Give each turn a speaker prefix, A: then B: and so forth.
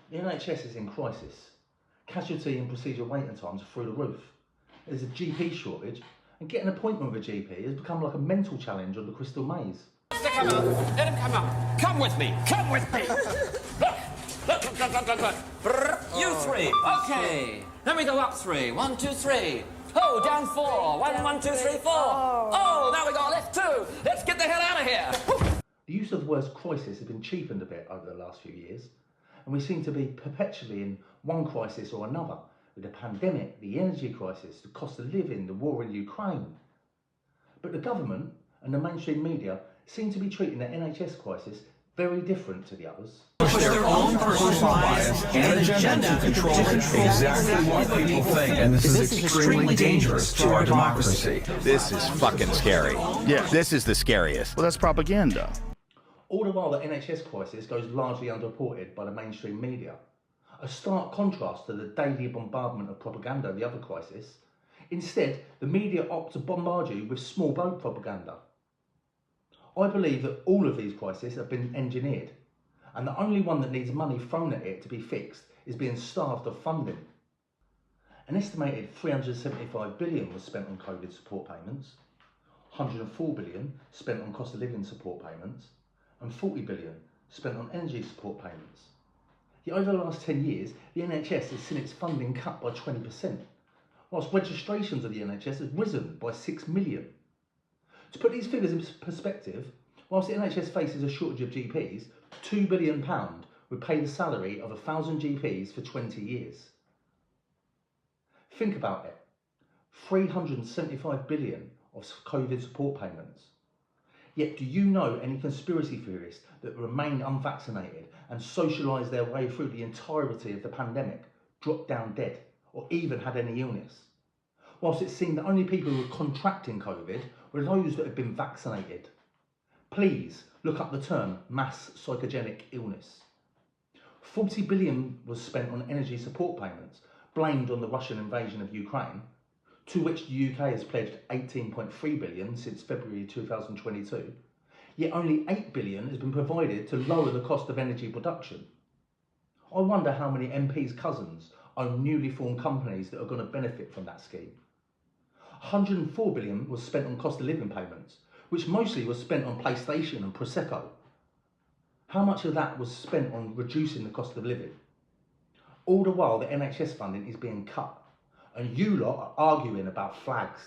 A: The NHS is in crisis. Casualty and procedure waiting times are through the roof. There's a GP shortage, and getting an appointment with a GP has become like a mental challenge on the Crystal Maze.
B: Come out. Let him come out. Come with me. Come with me. Look. You three. Okay. Then we go up 3. 1, 2, 3. Oh, down 4. 1, 1, 2, 3, 4. Oh, now we got left 2. Let's get the hell out of here.
A: The use of the word crisis has been cheapened a bit over the last few years, and we seem to be perpetually in one crisis or another, with the pandemic, the energy crisis, the cost of living, the war in Ukraine. But the government and the mainstream media seem to be treating the NHS crisis very different to the others.
C: Push their own personal bias and agenda to control exactly what people think, and this is extremely dangerous to our democracy.
D: This is fucking scary.
E: Yeah.
D: This is the scariest.
E: Well, that's propaganda.
A: All the while the NHS crisis goes largely underreported by the mainstream media. A stark contrast to the daily bombardment of propaganda of the other crisis. Instead, the media opt to bombard you with small boat propaganda. I believe that all of these crises have been engineered, and the only one that needs money thrown at it to be fixed is being starved of funding. An estimated 375 billion was spent on COVID support payments, 104 billion spent on cost of living support payments, and 40 billion spent on energy support payments. Yet over the last 10 years, the NHS has seen its funding cut by 20%, whilst registrations of the NHS has risen by 6 million. To put these figures in perspective, whilst the NHS faces a shortage of GPs, £2 billion would pay the salary of 1,000 GPs for 20 years. Think about it, 375 billion of COVID support payments. Yet do you know any conspiracy theorists that remain unvaccinated and socialised their way through the entirety of the pandemic, dropped down dead, or even had any illness? Whilst it seemed that only people who were contracting COVID were those that had been vaccinated. Please look up the term mass psychogenic illness. 40 billion was spent on energy support payments, blamed on the Russian invasion of Ukraine, to which the UK has pledged 18.3 billion since February 2022, yet only 8 billion has been provided to lower the cost of energy production. I wonder how many MPs' cousins own newly formed companies that are going to benefit from that scheme. 104 billion was spent on cost of living payments, which mostly was spent on PlayStation and Prosecco. How much of that was spent on reducing the cost of living? All the while the NHS funding is being cut, and you lot are arguing about flags.